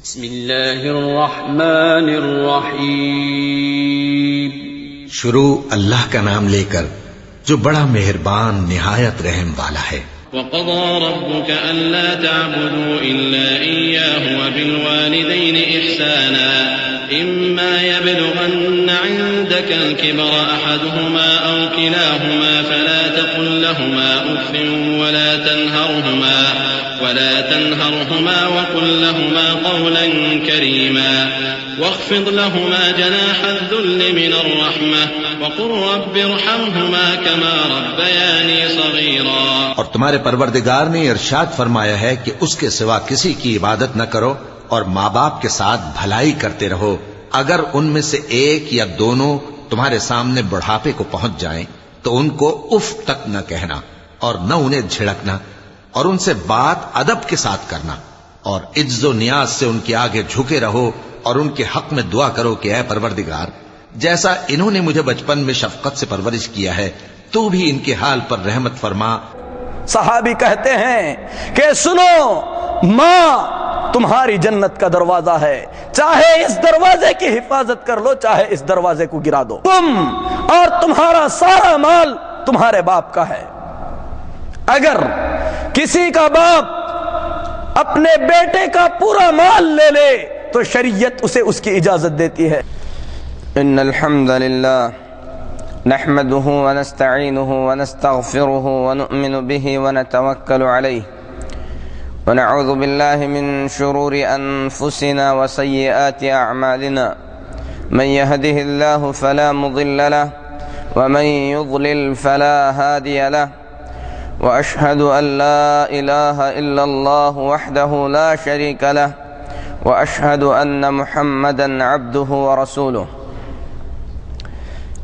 بسم اللہ الرحمن الرحیم۔ شروع اللہ کا نام لے کر جو بڑا مہربان نہایت رحم والا ہے۔ وَقَضَى رَبُّكَ أَلَّا تَعْبُدُوا إِلَّا إِيَّاهُ وَبِالْوَالِدَيْنِ إِحْسَانًا إِمَّا يَبْلُغَنَّ عِندَكَ الْكِبَرَ أَحَدُهُمَا أَوْ كِلَاهُمَا فَلَا تَقُل لَّهُمَا أُفٍّ ولا تنهرهما وقل لهما قولا كريما واخفض لهما جناح الذل من الرحمة وقل رب ارحمهما كما ربياني صغيرا۔ اور تمہارے پروردگار نے ارشاد فرمایا ہے کہ اس کے سوا کسی کی عبادت نہ کرو اور ماں باپ کے ساتھ بھلائی کرتے رہو، اگر ان میں سے ایک یا دونوں تمہارے سامنے بڑھاپے کو پہنچ جائیں تو ان کو اف تک نہ کہنا اور نہ انہیں جھڑکنا، اور ان سے بات ادب کے ساتھ کرنا، اور عجز و نیاز سے ان کے آگے جھکے رہو اور ان کے حق میں دعا کرو کہ اے پروردگار، جیسا انہوں نے مجھے بچپن میں شفقت سے پرورش کیا ہے تو بھی ان کے حال پر رحمت فرما۔ صحابی کہتے ہیں کہ سنو، ماں تمہاری جنت کا دروازہ ہے، چاہے اس دروازے کی حفاظت کر لو چاہے اس دروازے کو گرا دو، تم اور تمہارا سارا مال تمہارے باپ کا ہے۔ اگر کسی کا باپ اپنے بیٹے کا پورا مال لے لے تو شریعت اسے اس کی اجازت دیتی ہے۔ ان الحمد للہ نحمده ونستعینه ونستغفره ونؤمن به ونتوکل علیہ ونعوذ باللہ من شرور انفسنا وسیئات اعمالنا من يهده الله فلا مضل له ومن يضلل فلا هادي له وأشهد أن لا إله إلا الله وحده لا شريك له وأشهد أن محمدا عبده ورسوله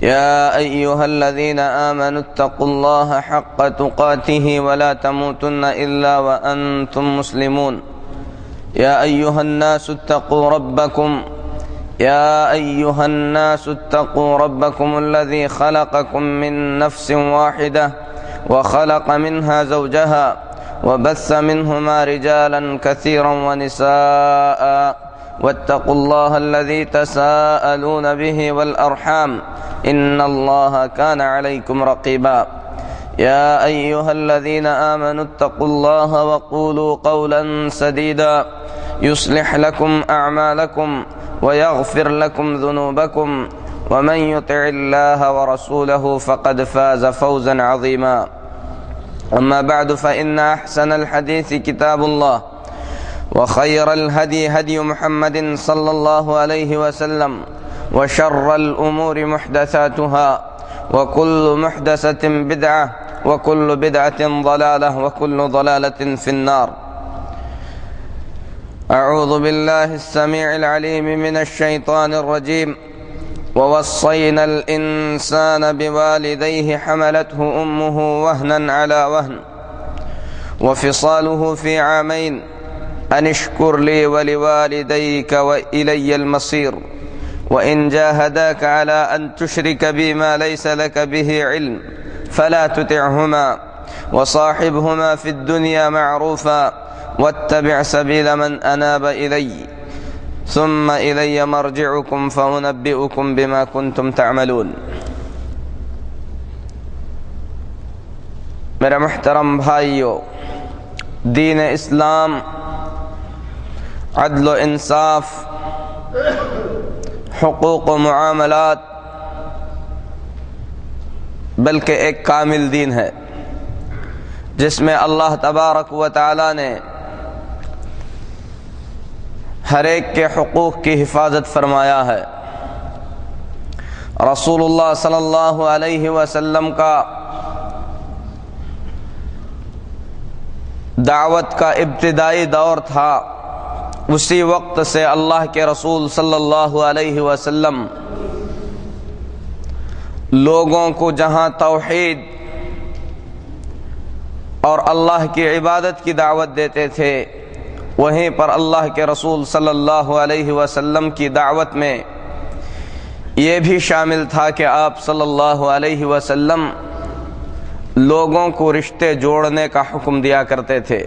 يا أيها الذين آمنوا اتقوا الله حق تقاته ولا تموتن إلا وأنتم مسلمون يا أيها الناس اتقوا ربكم الذي خلقكم من نفس واحدة وخلق منها زوجها وبث منهما رجالا كثيرا ونساء واتقوا الله الذي تساءلون به والأرحام إن الله كان عليكم رقيبا يا أيها الذين آمنوا اتقوا الله وقولوا قولا سديدا يصلح لكم أعمالكم ويغفر لكم ذنوبكم ومن يطع الله ورسوله فقد فاز فوزا عظيما أما بعد فإن أحسن الحديث كتاب الله وخير الهدي هدي محمد صلى الله عليه وسلم وشر الأمور محدثاتها وكل محدثة بدعة وكل بدعة ضلالة وكل ضلالة في النار۔ أعوذ بالله السميع العليم من الشيطان الرجيم۔ ووصينا الإنسان بوالديه حملته أمه وهنا على وهن وفصاله في عامين أن اشكر لي ولوالديك وإلي المصير وإن جاهداك على أن تشرك بي ما ليس لك به علم فلا تطعهما وصاحبهما في الدنيا معروفا واتبع سبيل من أناب إلي ثم إلي مرجعكم فأنبئكم بما كنتم تعملون۔ میرا محترم بھائیو، دین اسلام عدل و انصاف، حقوق و معاملات، بلکہ ایک کامل دین ہے جس میں اللہ تبارک و تعالی نے ہر ایک کے حقوق کی حفاظت فرمایا ہے۔ رسول اللہ صلی اللہ علیہ وسلم کا دعوت کا ابتدائی دور تھا، اسی وقت سے اللہ کے رسول صلی اللہ علیہ وسلم لوگوں کو جہاں توحید اور اللہ کی عبادت کی دعوت دیتے تھے، وہیں پر اللہ کے رسول صلی اللہ علیہ وسلم کی دعوت میں یہ بھی شامل تھا کہ آپ صلی اللہ علیہ وسلم لوگوں کو رشتے جوڑنے کا حکم دیا کرتے تھے۔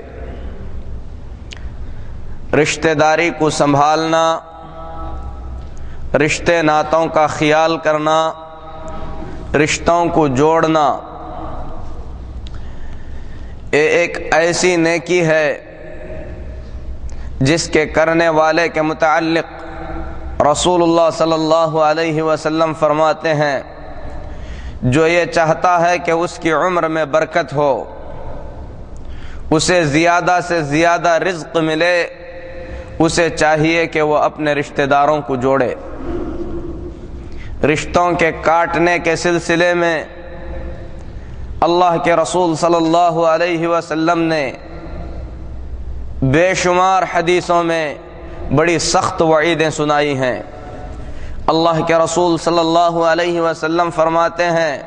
رشتہ داری کو سنبھالنا، رشتے ناتوں کا خیال کرنا، رشتوں کو جوڑنا، یہ ایک ایسی نیکی ہے جس کے کرنے والے کے متعلق رسول اللہ صلی اللہ علیہ وسلم فرماتے ہیں جو یہ چاہتا ہے کہ اس کی عمر میں برکت ہو، اسے زیادہ سے زیادہ رزق ملے، اسے چاہیے کہ وہ اپنے رشتہ داروں کو جوڑے۔ رشتوں کے کاٹنے کے سلسلے میں اللہ کے رسول صلی اللہ علیہ وسلم نے بے شمار حدیثوں میں بڑی سخت وعیدیں سنائی ہیں۔ اللہ کے رسول صلی اللہ علیہ وسلم فرماتے ہیں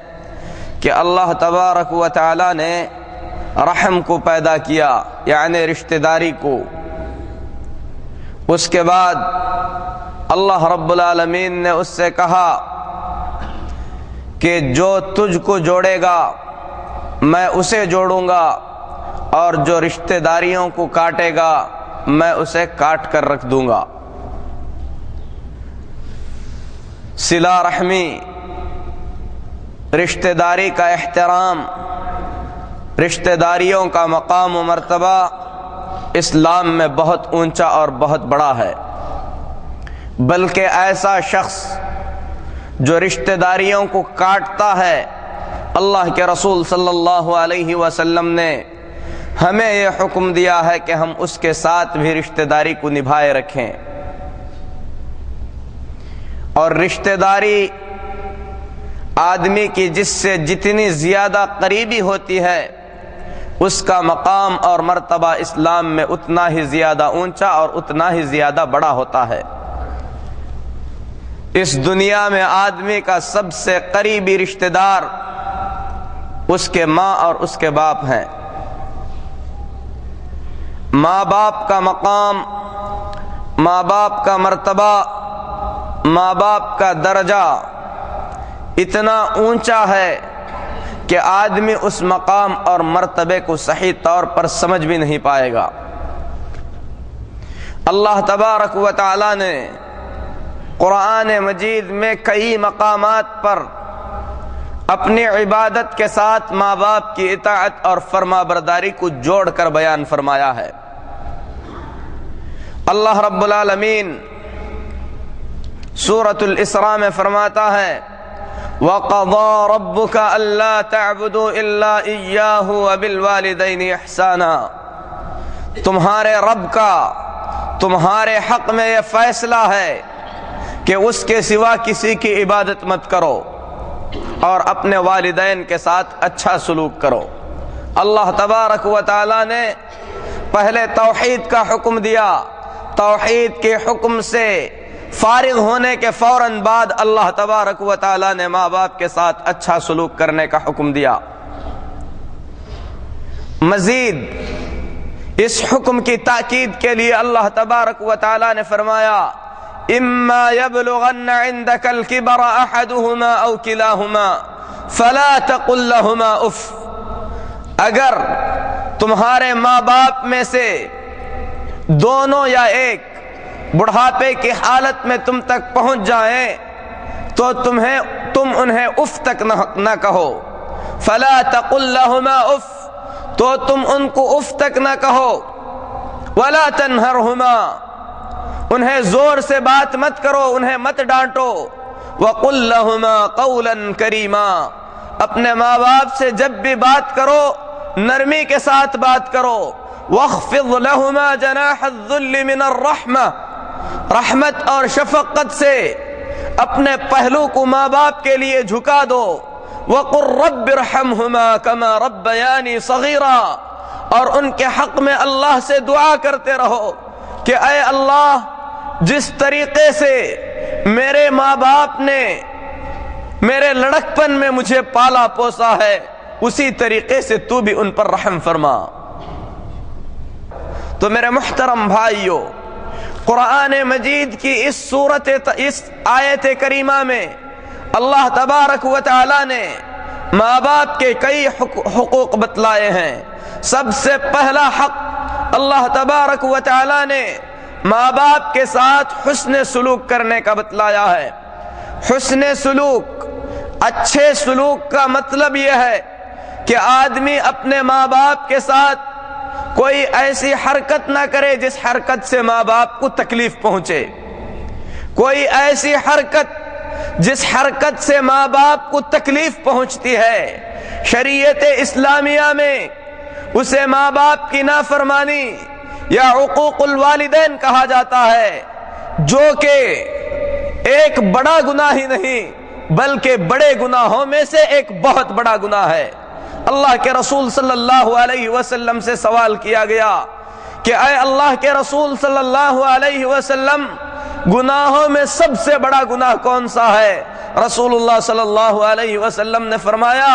کہ اللہ تبارک و تعالی نے رحم کو پیدا کیا، یعنی رشتہ داری کو۔ اس کے بعد اللہ رب العالمین نے اس سے کہا کہ جو تجھ کو جوڑے گا میں اسے جوڑوں گا، اور جو رشتہ داریوں کو کاٹے گا میں اسے کاٹ کر رکھ دوں گا۔ صلہ رحمی، رشتہ داری کا احترام، رشتہ داریوں کا مقام و مرتبہ اسلام میں بہت اونچا اور بہت بڑا ہے، بلکہ ایسا شخص جو رشتہ داریوں کو کاٹتا ہے، اللہ کے رسول صلی اللہ علیہ وسلم نے ہمیں یہ حکم دیا ہے کہ ہم اس کے ساتھ بھی رشتہ داری کو نبھائے رکھیں۔ اور رشتہ داری آدمی کی جس سے جتنی زیادہ قریبی ہوتی ہے اس کا مقام اور مرتبہ اسلام میں اتنا ہی زیادہ اونچا اور اتنا ہی زیادہ بڑا ہوتا ہے۔ اس دنیا میں آدمی کا سب سے قریبی رشتہ دار اس کے ماں اور اس کے باپ ہیں۔ ماں باپ کا مقام، ماں باپ کا مرتبہ، ماں باپ کا درجہ اتنا اونچا ہے کہ آدمی اس مقام اور مرتبے کو صحیح طور پر سمجھ بھی نہیں پائے گا۔ اللہ تبارک و تعالی نے قرآن مجید میں کئی مقامات پر اپنی عبادت کے ساتھ ماں باپ کی اطاعت اور فرما برداری کو جوڑ کر بیان فرمایا ہے۔ اللہ رب العالمین سورۃ الاسراء میں فرماتا ہے وَقَضَىٰ رَبُّكَ أَلَّا تَعْبُدُوا إِلَّا إِيَّاهُ وَبِالْوَالِدَيْنِ إِحْسَانًا، تمہارے رب کا تمہارے حق میں یہ فیصلہ ہے کہ اس کے سوا کسی کی عبادت مت کرو اور اپنے والدین کے ساتھ اچھا سلوک کرو۔ اللہ تبارک و تعالی نے پہلے توحید کا حکم دیا، توحید کے حکم سے فارغ ہونے کے فوراً بعد اللہ تبارک و تعالی نے ماں باپ کے ساتھ اچھا سلوک کرنے کا حکم دیا۔ مزید اس حکم کی تاکید کے لیے اللہ تبارک و تعالی نے فرمایا اما يبلغن عندك الكبر احدهما او كلاهما فلا تقل لهما اف، اگر تمہارے ماں باپ میں سے دونوں یا ایک بڑھاپے کی حالت میں تم تک پہنچ جائیں تو تم انہیں اف تک نہ کہو، فلا تقل لهما اف، تو تم ان کو اف تک نہ کہو، ولا تنہرهما، انہیں زور سے بات مت کرو، انہیں مت ڈانٹو، وقل لهما قولا کریما، اپنے ماں باپ سے جب بھی بات کرو نرمی کے ساتھ بات کرو، واخفض لهما جناح الذل من الرحمہ، رحمت اور شفقت سے اپنے پہلو کو ماں باپ کے لیے جھکا دو، وقل رب ارحمهما كما ربياني صغيرا، اور ان کے حق میں اللہ سے دعا کرتے رہو کہ اے اللہ جس طریقے سے میرے ماں باپ نے میرے لڑکپن میں مجھے پالا پوسا ہے اسی طریقے سے تو بھی ان پر رحم فرما۔ تو میرے محترم بھائیو، قرآن مجید کی اس آیت کریمہ میں اللہ تبارک و تعالی نے ماں باپ کے کئی حقوق بتلائے ہیں۔ سب سے پہلا حق اللہ تبارک و تعالی نے ماں باپ کے ساتھ حسن سلوک کرنے کا بتلایا ہے۔ حسن سلوک، اچھے سلوک کا مطلب یہ ہے کہ آدمی اپنے ماں باپ کے ساتھ کوئی ایسی حرکت نہ کرے جس حرکت سے ماں باپ کو تکلیف پہنچے، کوئی ایسی حرکت جس حرکت سے ماں باپ کو تکلیف پہنچتی ہے۔ شریعت اسلامیہ میں اسے ماں باپ کی نافرمانی یا عقوق الوالدین کہا جاتا ہے، جو کہ ایک بڑا گناہ ہی نہیں بلکہ بڑے گناہوں میں سے ایک بہت بڑا گناہ ہے۔ اللہ کے رسول صلی اللہ علیہ وسلم سے سوال کیا گیا کہ اے اللہ کے رسول صلی اللہ علیہ وسلم، گناہوں میں سب سے بڑا گناہ کون سا ہے؟ رسول اللہ صلی اللہ علیہ وسلم نے فرمایا،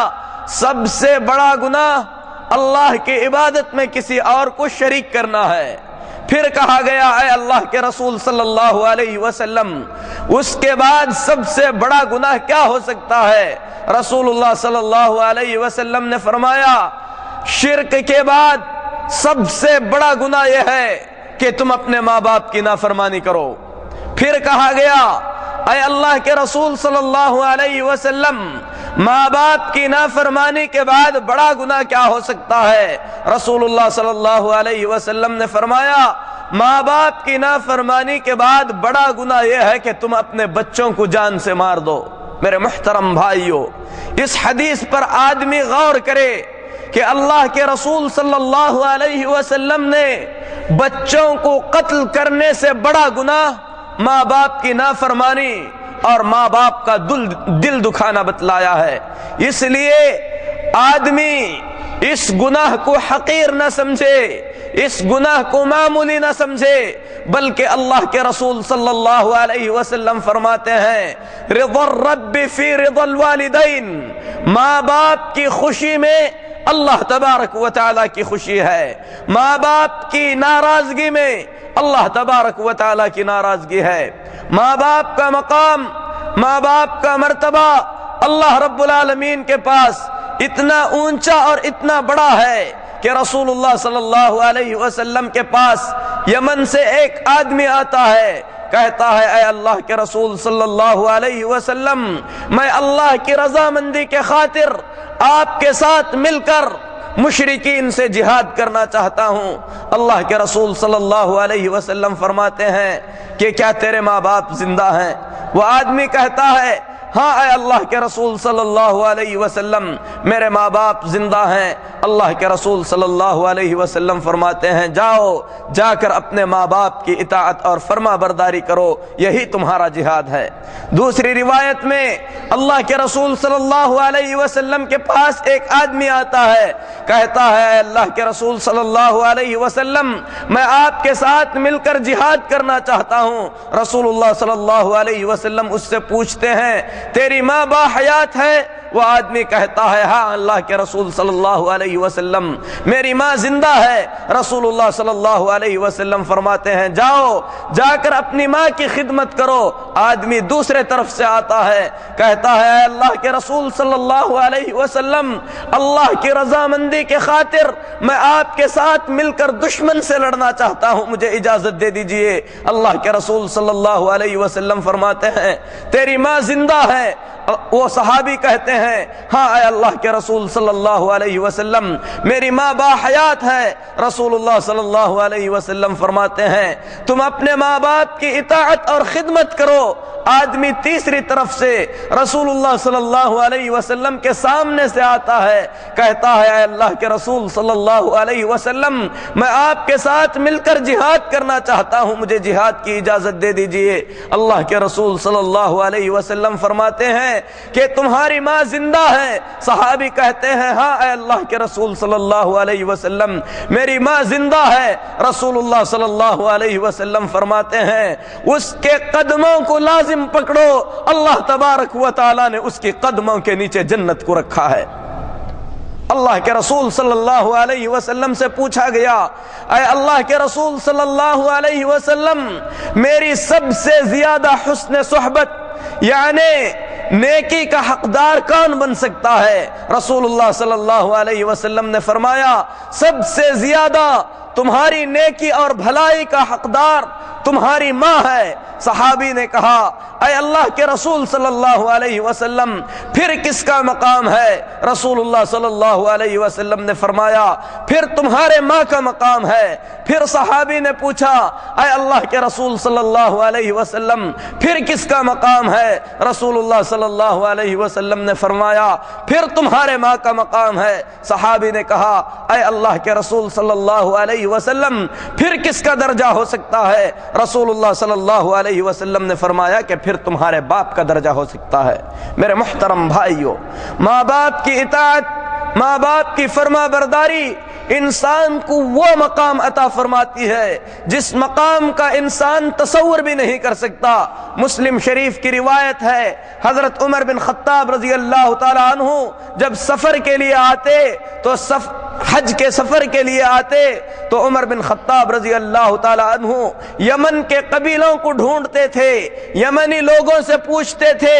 سب سے بڑا گناہ اللہ کی عبادت میں کسی اور کو شریک کرنا ہے۔ پھر کہا گیا اے اللہ کے رسول صلی اللہ علیہ وسلم، اس کے بعد سب سے بڑا گناہ کیا ہو سکتا ہے؟ رسول اللہ صلی اللہ علیہ وسلم نے فرمایا، شرک کے بعد سب سے بڑا گناہ یہ ہے کہ تم اپنے ماں باپ کی نافرمانی کرو۔ پھر کہا گیا اے اللہ کے رسول صلی اللہ علیہ وسلم، ماں باپ کی نافرمانی کے بعد بڑا گناہ کیا ہو سکتا ہے؟ رسول اللہ صلی اللہ علیہ وسلم نے فرمایا، ماں باپ کی نافرمانی کے بعد بڑا گناہ یہ ہے کہ تم اپنے بچوں کو جان سے مار دو۔ میرے محترم بھائیو، اس حدیث پر آدمی غور کرے کہ اللہ کے رسول صلی اللہ علیہ وسلم نے بچوں کو قتل کرنے سے بڑا گناہ ماں باپ کی نافرمانی اور ماں باپ کا دل دکھانا بتلایا ہے۔ اس لیے آدمی اس گناہ کو حقیر نہ سمجھے، اس گناہ کو معمولی نہ سمجھے، بلکہ اللہ کے رسول صلی اللہ علیہ وسلم فرماتے ہیں، رضا الرب فی رضا الوالدین، ماں باپ کی خوشی میں اللہ تبارک و تعالیٰ کی خوشی ہے، ماں باپ کی ناراضگی میں اللہ تبارک و تعالیٰ کی ناراضگی ہے۔ ماں باپ کا مقام، ماں باپ کا مرتبہ اللہ رب العالمین کے پاس اتنا اونچا اور اتنا بڑا ہے کہ رسول اللہ صلی اللہ علیہ وسلم کے پاس یمن سے ایک آدمی آتا ہے، کہتا ہے اے اللہ کے رسول صلی اللہ علیہ وسلم، میں اللہ کی رضامندی کے خاطر آپ کے ساتھ مل کر مشرکین سے جہاد کرنا چاہتا ہوں۔ اللہ کے رسول صلی اللہ علیہ وسلم فرماتے ہیں کہ کیا تیرے ماں باپ زندہ ہیں؟ وہ آدمی کہتا ہے ہاں اے اللہ کے رسول صلی اللہ علیہ وسلم، میرے ماں باپ زندہ ہیں۔ اللہ کے رسول صلی اللہ علیہ وسلم فرماتے ہیں جاؤ، جا کر اپنے ماں باپ کی اطاعت اور فرما برداری کرو، یہی تمہارا جہاد ہے۔ دوسری روایت میں اللہ کے رسول صلی اللہ علیہ وسلم کے پاس ایک آدمی آتا ہے، کہتا ہے اے اللہ کے رسول صلی اللہ علیہ وسلم، میں آپ کے ساتھ مل کر جہاد کرنا چاہتا ہوں۔ رسول اللہ صلی اللہ علیہ وسلم اس سے پوچھتے ہیں تیری ماں باحیات ہے؟ وہ آدمی کہتا ہے ہاں اللہ کے رسول صلی اللہ علیہ وسلم، میری ماں زندہ ہے۔ رسول اللہ صلی اللہ علیہ وسلم فرماتے ہیں جاؤ، جا کر اپنی ماں کی خدمت کرو۔ آدمی دوسرے طرف سے آتا ہے، کہتا ہے اے اللہ کے رسول صلی اللہ علیہ وسلم، اللہ کی رضامندی کے خاطر میں آپ کے ساتھ مل کر دشمن سے لڑنا چاہتا ہوں، مجھے اجازت دے دیجئے۔ اللہ کے رسول صلی اللہ علیہ وسلم فرماتے ہیں تیری ماں زندہ ہے؟ وہ صحابی کہتے ہیں ہاں اے اللہ کے رسول صلی اللہ علیہ وسلم، میری ماں باحیات ہے۔ رسول اللہ صلی اللہ علیہ وسلم فرماتے ہیں تم اپنے ماں باپ کی اطاعت اور خدمت کرو۔ آدمی تیسری طرف سے رسول اللہ صلی اللہ علیہ وسلم کے سامنے سے آتا ہے، کہتا ہے اے اللہ کے رسول صلی اللہ علیہ وسلم، میں آپ کے ساتھ مل کر جہاد کرنا چاہتا ہوں، مجھے جہاد کی اجازت دے دیجئے۔ اللہ کے رسول صلی اللہ علیہ وسلم فرماتے ہیں کہ تمہاری ماں زندہ ہے؟ صحابی کہتے ہیں ہاں اے اللہ کے رسول صلی اللہ علیہ وسلم، میری ماں زندہ ہے۔ رسول اللہ صلی اللہ علیہ وسلم فرماتے ہیں اس کے قدموں کو لازم پکڑو، اللہ تبارک و تعالیٰ نے اس کی قدموں کے نیچے جنت کو رکھا ہے۔ اللہ کے رسول صلی اللہ علیہ وسلم سے پوچھا گیا اے اللہ کے رسول صلی اللہ علیہ وسلم، میری سب سے زیادہ حسن صحبت یعنی نیکی کا حقدار کون بن سکتا ہے؟ رسول اللہ صلی اللہ علیہ وسلم نے فرمایا سب سے زیادہ تمہاری نیکی اور بھلائی کا حقدار، تمہاری ماں ہے۔ صحابی نے کہا اے اللہ کے رسول صلی اللہ علیہ وسلم پھر کس کا مقام ہے؟ رسول اللہ صلی اللہ علیہ وسلم نے فرمایا پھر تمہارے ماں کا مقام ہے۔ پھر صحابی نے پوچھا اے اللہ کے رسول صلی اللہ علیہ وسلم پھر کس کا مقام ہے؟ رسول اللہ صلی اللہ علیہ وسلم نے فرمایا پھر تمہارے ماں کا مقام ہے۔ صحابی نے کہا اے اللہ کے رسول صلی اللہ علیہ وسلم پھر کس کا درجہ ہو سکتا ہے؟ رسول اللہ صلی اللہ علیہ وسلم نے فرمایا کہ پھر تمہارے باپ کا درجہ ہو سکتا ہے۔ میرے محترم بھائیو، ماں باپ کی اطاعت، ماں باپ کی فرما برداری انسان کو وہ مقام عطا فرماتی ہے جس مقام کا انسان تصور بھی نہیں کر سکتا۔ مسلم شریف کی روایت ہے، حضرت عمر بن خطاب رضی اللہ تعالی عنہ جب سفر کے لیے آتے تو حج کے سفر کے لیے آتے تو عمر بن خطاب رضی اللہ تعالی عنہ یمن کے قبیلوں کو ڈھونڈتے تھے، یمنی لوگوں سے پوچھتے تھے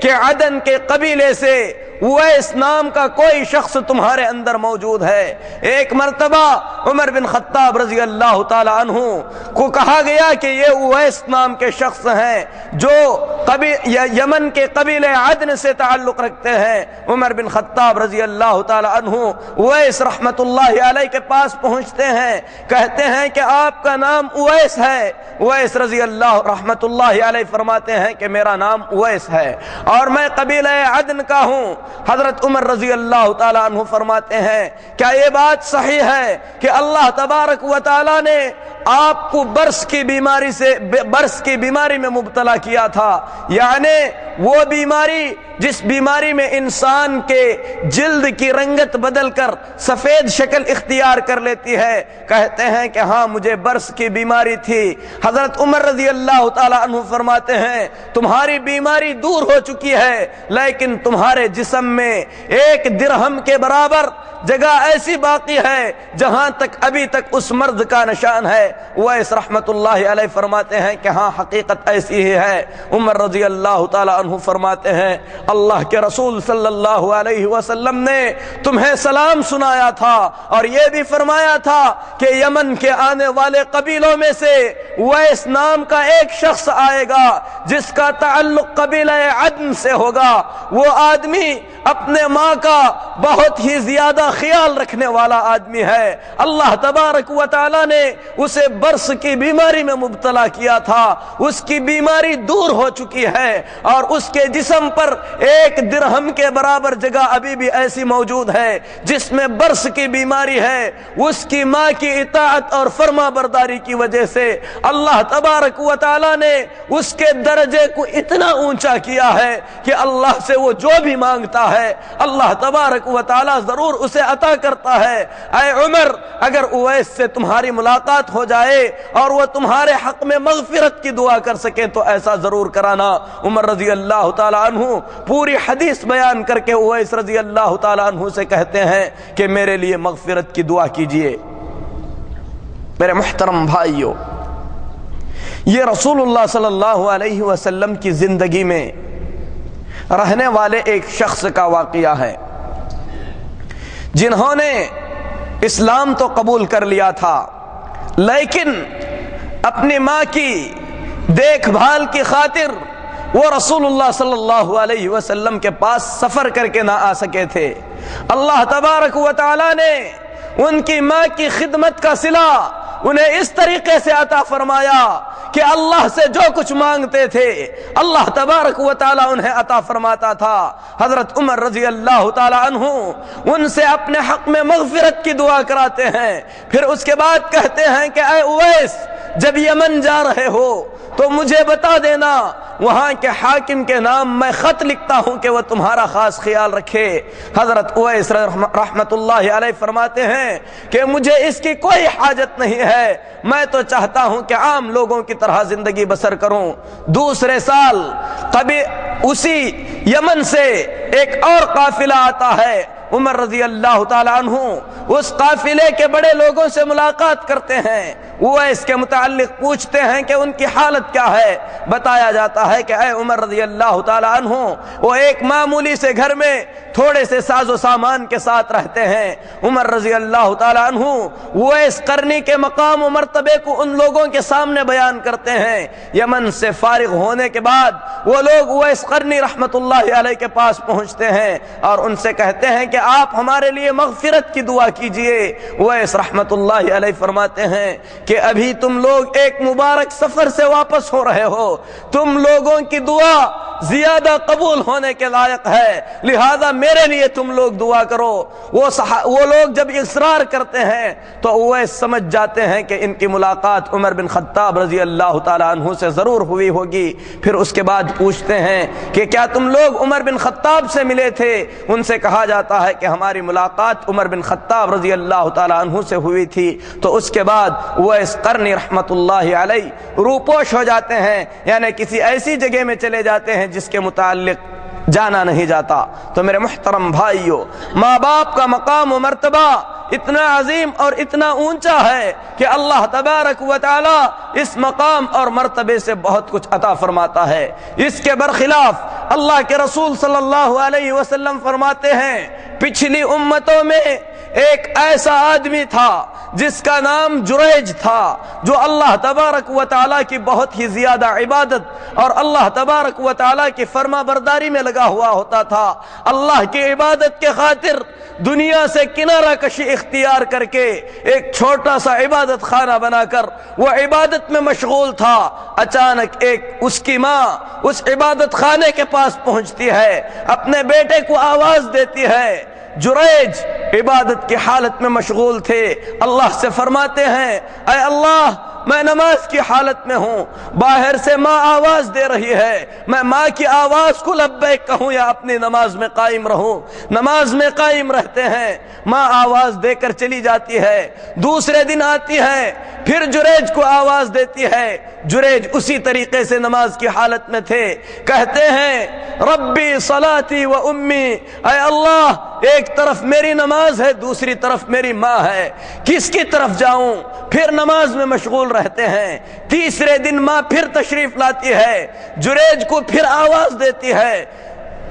کہ عدن کے قبیلے سے اویس نام کا کوئی شخص تمہارے اندر موجود ہے۔ ایک مرتبہ عمر بن خطاب رضی اللہ تعالی عنہ کو کہا گیا کہ یہ اویس نام کے شخص ہیں جو یمن کے قبیلے عدن سے تعلق رکھتے ہیں۔ عمر بن خطاب رضی اللہ تعالی عنہ اویس رحمت اللہ علیہ کے پاس پہنچتے ہیں، کہتے ہیں کہ آپ کا نام اویس ہے۔ اویس رضی اللہ رحمت اللہ علیہ فرماتے ہیں کہ میرا نام اویس ہے اور میں قبیلہ عدن کا ہوں۔ حضرت عمر رضی اللہ تعالی عنہ فرماتے ہیں کیا یہ بات صحیح ہے کہ اللہ تبارک و تعالی نے آپ کو برس کی بیماری میں مبتلا کیا تھا؟ یعنی وہ بیماری جس بیماری میں انسان کے جلد کی رنگت بدل کر سفید شکل اختیار کر لیتی ہے۔ کہتے ہیں کہ ہاں مجھے برس کی بیماری تھی۔ حضرت عمر رضی اللہ تعالی عنہ فرماتے ہیں تمہاری بیماری دور ہو چکی ہے لیکن تمہارے جسم میں 1 درہم کے برابر جگہ ایسی باقی ہے جہاں تک ابھی تک اس مرض کا نشان ہے۔ اویس رحمت اللہ علیہ فرماتے ہیں کہ ہاں حقیقت ایسی ہی ہے۔ عمر رضی اللہ تعالی عنہ فرماتے ہیں اللہ کے رسول صلی اللہ علیہ وسلم نے تمہیں سلام سنایا تھا اور یہ بھی فرمایا تھا کہ یمن کے آنے والے قبیلوں میں سے اویس نام کا ایک شخص آئے گا جس کا تعلق قبیلہ عدن سے ہوگا۔ وہ آدمی اپنے ماں کا بہت ہی زیادہ خیال رکھنے والا آدمی ہے۔ اللہ تبارک و تعالی نے اسے برس کی بیماری میں مبتلا کیا تھا، اس کی بیماری دور ہو چکی ہے اور اس کے جسم پر 1 درہم کے برابر جگہ ابھی بھی ایسی موجود ہے جس میں برس کی بیماری ہے۔ اس کی ماں کی اطاعت اور فرما برداری کی وجہ سے اللہ تبارک و تعالی نے اس کے درجے کو اتنا اونچا کیا ہے کہ اللہ سے وہ جو بھی مانگتا ہے اللہ تبارک و تعالی ضرور اسے عطا کرتا ہے۔ اے عمر اگر اویس سے تمہاری ملاقات ہو جائے اور وہ تمہارے حق میں مغفرت کی دعا کر سکے تو ایسا ضرور کرانا۔ عمر رضی اللہ تعالی عنہ پوری حدیث بیان کر کے اویس رضی اللہ تعالی عنہ سے کہتے ہیں کہ میرے لیے مغفرت کی دعا کیجئے۔ میرے محترم بھائیو، یہ رسول اللہ صلی اللہ علیہ وسلم کی زندگی میں رہنے والے ایک شخص کا واقعہ ہے جنہوں نے اسلام تو قبول کر لیا تھا لیکن اپنی ماں کی دیکھ بھال کی خاطر وہ رسول اللہ صلی اللہ علیہ وسلم کے پاس سفر کر کے نہ آ سکے تھے۔ اللہ تبارک و تعالی نے ان کی ماں کی خدمت کا صلہ انہیں اس طریقے سے عطا فرمایا کہ اللہ سے جو کچھ مانگتے تھے اللہ تبارک و تعالی انہیں عطا فرماتا تھا۔ حضرت عمر رضی اللہ تعالی عنہ ان سے اپنے حق میں مغفرت کی دعا کراتے ہیں، پھر اس کے بعد کہتے ہیں کہ اے اویس جب یمن جا رہے ہو تو مجھے بتا دینا، وہاں کے حاکم کے نام میں خط لکھتا ہوں کہ وہ تمہارا خاص خیال رکھے۔ حضرت اویس رحمت اللہ علیہ فرماتے ہیں کہ مجھے اس کی کوئی حاجت نہیں ہے، میں تو چاہتا ہوں کہ عام لوگوں کی طرح زندگی بسر کروں۔ دوسرے سال کبھی اسی یمن سے ایک اور قافلہ آتا ہے، عمر رضی اللہ تعالیٰ عنہ اس قافلے کے بڑے لوگوں سے ملاقات کرتے ہیں، وہ اس کے متعلق پوچھتے ہیں کہ ان کی حالت کیا ہے۔ بتایا جاتا ہے کہ اے عمر رضی اللہ تعالیٰ عنہ، وہ ایک معمولی سے گھر میں تھوڑے سے ساز و سامان کے ساتھ رہتے ہیں۔ عمر رضی اللہ تعالیٰ عنہ وہ اس قرنی کے مقام و مرتبے کو ان لوگوں کے سامنے بیان کرتے ہیں۔ یمن سے فارغ ہونے کے بعد وہ لوگ اویس قرنی رحمت اللہ علیہ کے پاس پہنچتے ہیں اور ان سے کہتے ہیں کہ آپ ہمارے لیے مغفرت کی دعا کیجئے۔ اویس رحمت اللہ علیہ فرماتے ہیں کہ ابھی تم لوگ ایک مبارک سفر سے واپس ہو رہے ہو، تم لوگوں کی دعا زیادہ قبول ہونے کے لائق ہے، لہذا میرے لیے تم لوگ دعا کرو۔ وہ لوگ جب اصرار کرتے ہیں تو اویس سمجھ جاتے ہیں کہ ان کی ملاقات عمر بن خطاب رضی اللہ تعالیٰ عنہ سے ضرور ہوئی ہوگی۔ پھر اس کے بعد پوچھتے ہیں کہ کیا تم لوگ عمر بن خطاب سے ملے تھے؟ ان سے کہا جاتا ہے کہ ہماری ملاقات عمر بن خطاب رضی اللہ تعالیٰ عنہ سے ہوئی تھی۔ تو اس کے بعد اویس قرنی رحمت اللہ علیہ روپوش ہو جاتے ہیں، یعنی کسی ایسی جگہ میں چلے جاتے ہیں جس کے متعلق جانا نہیں جاتا۔ تو میرے محترم بھائیو، ماں باپ کا مقام و مرتبہ اتنا عظیم اور اتنا اونچا ہے کہ اللہ تبارک و تعالی اس مقام اور مرتبے سے بہت کچھ عطا فرماتا ہے۔ اس کے برخلاف اللہ کے رسول صلی اللہ علیہ وسلم فرماتے ہیں، پچھلی امتوں میں ایک ایسا آدمی تھا جس کا نام جریج تھا، جو اللہ تبارک و تعالیٰ کی بہت ہی زیادہ عبادت اور اللہ تبارک و تعالیٰ کی فرما برداری میں لگا ہوا ہوتا تھا۔ اللہ کی عبادت کے خاطر دنیا سے کنارہ کشی اختیار کر کے ایک چھوٹا سا عبادت خانہ بنا کر وہ عبادت میں مشغول تھا۔ اچانک اس کی ماں اس عبادت خانے کے پاس پہنچتی ہے، اپنے بیٹے کو آواز دیتی ہے۔ جریج عبادت کی حالت میں مشغول تھے، اللہ سے فرماتے ہیں اے اللہ میں نماز کی حالت میں ہوں، باہر سے ماں آواز دے رہی ہے، میں ماں کی آواز کو لبیک کہوں یا اپنی نماز میں قائم رہوں؟ نماز میں قائم رہتے ہیں، ماں آواز دے کر چلی جاتی ہے۔ دوسرے دن آتی ہے، پھر جریج کو آواز دیتی ہے، جریج اسی طریقے سے نماز کی حالت میں تھے۔ کہتے ہیں ربی صلاتی و امی، اے اللہ ایک طرف میری نماز ہے، دوسری طرف میری ماں ہے، کس کی طرف جاؤں؟ پھر نماز میں مشغول رہتے ہیں۔ تیسرے دن ماں پھر تشریف لاتی ہے، جریج کو پھر آواز دیتی ہے۔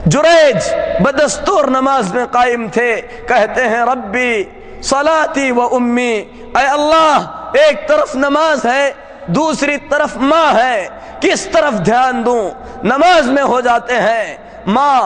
جریج بدستور نماز میں قائم تھے، کہتے ہیں ربی صلاتی و امی، اے اللہ ایک طرف نماز ہے، دوسری طرف ماں ہے، کس طرف دھیان دوں؟ نماز میں ہو جاتے ہیں۔ ماں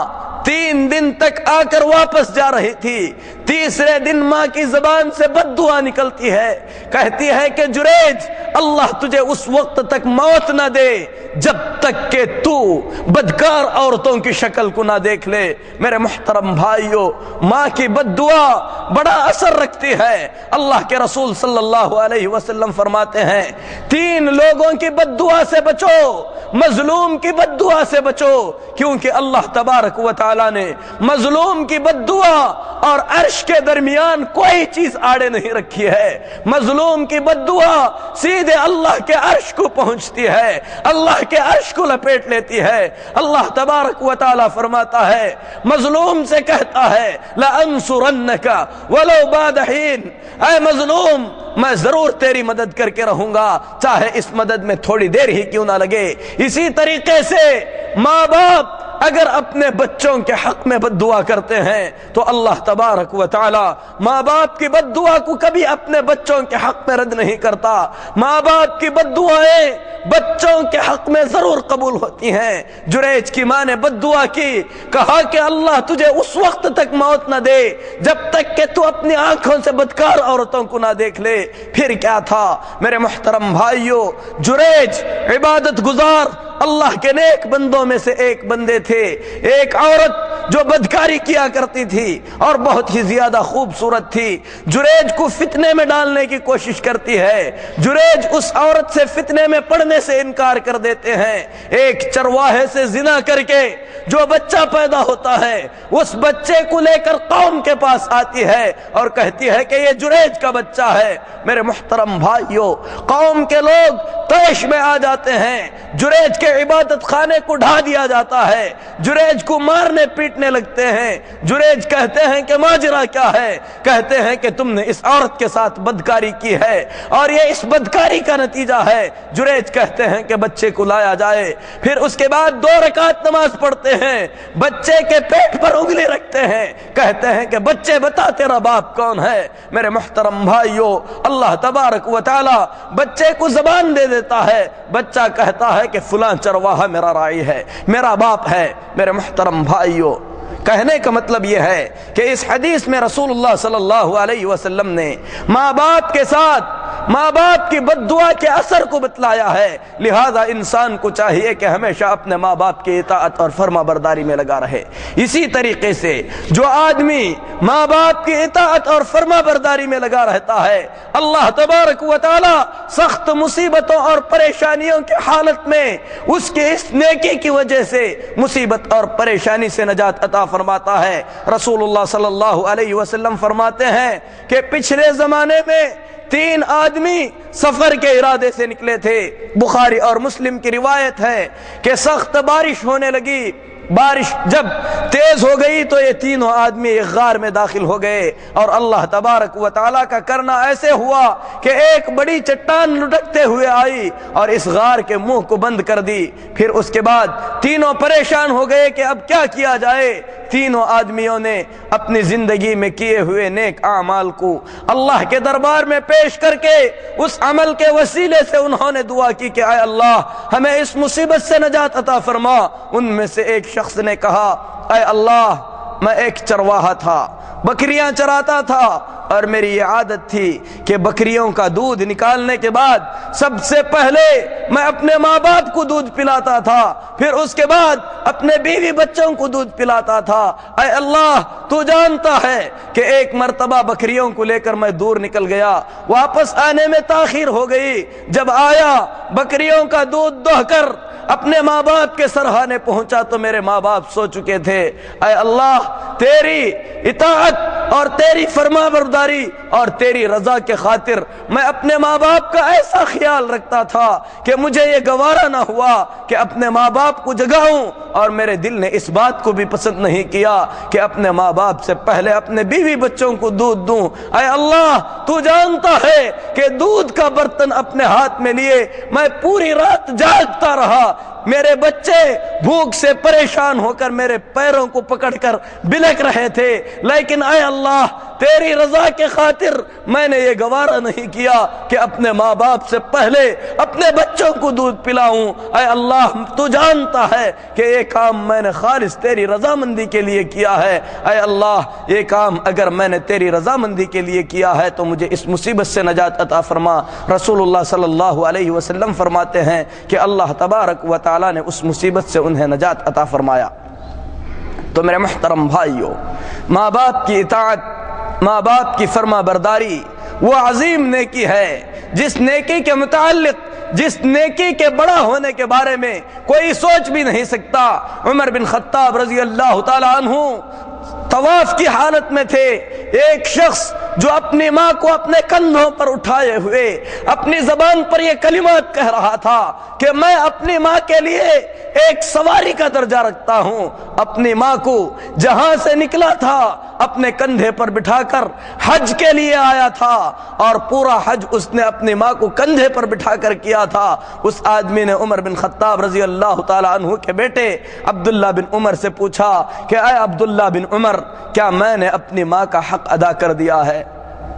3 دن تک آ کر واپس جا رہی تھی، تیسرے دن ماں کی زبان سے بد دعا نکلتی ہے، کہتی ہے کہ جریج اللہ تجھے اس وقت تک موت نہ دے جب تک کہ تو بدکار عورتوں کی شکل کو نہ دیکھ لے۔ میرے محترم بھائیو، ماں کی بد دعا بڑا اثر رکھتی ہے۔ اللہ کے رسول صلی اللہ علیہ وسلم فرماتے ہیں 3 لوگوں کی بد دعا سے بچو، مظلوم کی بد دعا سے بچو، کیونکہ اللہ تبارک و تعالی نے مظلوم کی بد دعا اور عرش کے درمیان کوئی چیز آڑے نہیں رکھی ہے۔ مظلوم کی بد دعا سیدھے اللہ کے عرش کو پہنچتی ہے، اللہ کے عرش کو لپیٹ لیتی ہے۔ اللہ تبارک و تعالی فرماتا ہے، مظلوم سے کہتا ہے لَأَنصُرَنَّكَ وَلَوْ بَعْدَ حِينٍ، اے مظلوم میں ضرور تیری مدد کر کے رہوں گا، چاہے اس مدد میں تھوڑی دیر ہی کیوں نہ لگے۔ اسی طریقے سے ماں باپ اگر اپنے بچوں کے حق میں بد دعا کرتے ہیں تو اللہ تبارک و تعالی ماں باپ کی بد دعا کو کبھی اپنے بچوں کے حق میں رد نہیں کرتا۔ ماں باپ کی بد دعائیں بچوں کے حق میں ضرور قبول ہوتی ہیں۔ جریج کی ماں نے بد دعا کی، کہا کہ اللہ تجھے اس وقت تک موت نہ دے جب تک کہ تو اپنی آنکھوں سے بدکار عورتوں کو نہ دیکھ لے۔ پھر کیا تھا میرے محترم بھائیو، جریج عبادت گزار اللہ کے نیک بندوں میں سے ایک بندے تھے۔ ایک عورت جو بدکاری کیا کرتی تھی اور بہت ہی زیادہ خوبصورت تھی، جریج کو فتنے میں ڈالنے کی کوشش کرتی ہے۔ جریج اس عورت سے فتنے میں پڑنے سے انکار کر دیتے ہیں۔ ایک چرواہے سے زنا کر کے جو بچہ پیدا ہوتا ہے، اس بچے کو لے کر قوم کے پاس آتی ہے اور کہتی ہے کہ یہ جریج کا بچہ ہے۔ میرے محترم بھائیو، قوم کے لوگ طیش میں آ جاتے ہیں، جریج کے عبادت خانے کو ڈھا دیا جاتا ہے، جریج کو مارنے پیٹنے پیٹنے لگتے ہیں۔ جریج کہتے ہیں کہ ماجرا کیا ہے؟ کہتے ہیں کہ تم نے اس عورت کے ساتھ بدکاری کی ہے اور یہ اس بدکاری کا نتیجہ ہے۔ جریج کہتے ہیں کہ بچے کو لایا جائے، پھر اس کے بعد 2 رکعت نماز پڑھتے ہیں، بچے کے پیٹ پر انگلی رکھتے ہیں، کہتے ہیں کہ بچے بتا تیرا باپ کون ہے۔ میرے محترم بھائیو، اللہ تبارک و تعالی بچے کو زبان دے دیتا ہے، بچہ کہتا ہے کہ فلاں چرواہا میرا راعی ہے، میرا باپ ہے۔ میرے محترم بھائیو، کہنے کا مطلب یہ ہے کہ اس حدیث میں رسول اللہ صلی اللہ علیہ وسلم نے ماں باپ کے ساتھ ماں باپ کی بد دعا کے اثر کو بتلایا ہے، لہذا انسان کو چاہیے کہ ہمیشہ اپنے ماں باپ کی اطاعت اور فرما برداری میں لگا رہے۔ اسی طریقے سے جو آدمی ماں باپ کی اطاعت اور فرما برداری میں لگا رہتا ہے، اللہ تبارک و تعالی سخت مصیبتوں اور پریشانیوں کی حالت میں اس کے اس نیکی کی وجہ سے مصیبت اور پریشانی سے نجات عطا فرماتا ہے۔ رسول اللہ صلی اللہ علیہ وسلم فرماتے ہیں کہ پچھلے زمانے میں 3 آدمی سفر کے ارادے سے نکلے تھے۔ بخاری اور مسلم کی روایت ہے کہ سخت بارش ہونے لگی، بارش جب تیز ہو گئی تو یہ تینوں آدمی ایک غار میں داخل ہو گئے، اور اللہ تبارک و تعالیٰ کا کرنا ایسے ہوا کہ ایک بڑی چٹان لٹکتے ہوئے آئی اور اس غار کے منہ کو بند کر دی۔ پھر اس کے بعد تینوں پریشان ہو گئے کہ اب کیا کیا جائے۔ تینوں آدمیوں نے اپنی زندگی میں کیے ہوئے نیک اعمال کو اللہ کے دربار میں پیش کر کے اس عمل کے وسیلے سے انہوں نے دعا کی کہ اے اللہ ہمیں اس مصیبت سے نجات عطا فرما۔ ان میں سے ایک شخص نے کہا، اے اللہ میں ایک چرواہا تھا، بکریاں چراتا تھا، اور میری یہ عادت تھی کہ بکریوں کا دودھ نکالنے کے بعد سب سے پہلے میں اپنے ماں باپ کو دودھ پلاتا تھا، پھر اس کے بعد اپنے بیوی بچوں کو دودھ پلاتا تھا۔ اے اللہ تو جانتا ہے کہ ایک مرتبہ بکریوں کو لے کر میں دور نکل گیا، واپس آنے میں تاخیر ہو گئی، جب آیا بکریوں کا دودھ دوہ کر اپنے ماں باپ کے سرہانے پہنچا تو میرے ماں باپ سو چکے تھے۔ اے اللہ تیری اطاعت اور تیری فرما برداری اور تیری رضا کے خاطر میں اپنے ماں باپ کا ایسا خیال رکھتا تھا کہ مجھے یہ گوارا نہ ہوا کہ اپنے ماں باپ کو جگاؤں، اور میرے دل نے اس بات کو بھی پسند نہیں کیا کہ اپنے ماں باپ سے پہلے اپنے بیوی بچوں کو دودھ دوں۔ اے اللہ تو جانتا ہے کہ دودھ کا برتن اپنے ہاتھ میں لیے میں پوری رات جاگتا رہا، میرے بچے بھوک سے پریشان ہو کر میرے پیروں کو پکڑ کر بلک رہے تھے، لیکن اے اللہ تیری رضا کے خاطر میں نے یہ گوارا نہیں کیا کہ اپنے ماں باپ سے پہلے اپنے بچوں کو دودھ پلاؤں۔ اے اللہ تو جانتا ہے کہ یہ کام میں نے خالص تیری رضامندی کے لیے کیا ہے۔ اے اللہ یہ کام اگر میں نے تیری رضامندی کے لیے کیا ہے تو مجھے اس مصیبت سے نجات عطا فرما۔ رسول اللہ صلی اللہ علیہ وسلم فرماتے ہیں کہ اللہ تبارک و تعالیٰ نے اس مصیبت سے انہیں نجات عطا فرمایا۔ تو میرے محترم بھائیو، ماں باپ کی اطاعت، ماں باپ کی فرما برداری وہ عظیم نیکی ہے جس نیکی کے متعلق، جس نیکی کے بڑا ہونے کے بارے میں کوئی سوچ بھی نہیں سکتا۔ عمر بن خطاب رضی اللہ تعالی عنہ طواف کی حالت میں تھے، ایک شخص جو اپنی ماں کو اپنے کندھوں پر اٹھائے ہوئے اپنی زبان پر یہ کلمات کہہ رہا تھا کہ میں اپنی ماں کے لیے ایک سواری کا درجہ رکھتا ہوں۔ اپنی ماں کو جہاں سے نکلا تھا اپنے کندھے پر بٹھا کر حج کے لیے آیا تھا، اور پورا حج اس نے اپنی ماں کو کندھے پر بٹھا کر کیا تھا۔ اس آدمی نے عمر بن خطاب رضی اللہ تعالی عنہ کے بیٹے عبداللہ بن عمر سے پوچھا کہ اے عبداللہ بن عمر کیا میں نے اپنی ماں کا حق ادا کر دیا ہے؟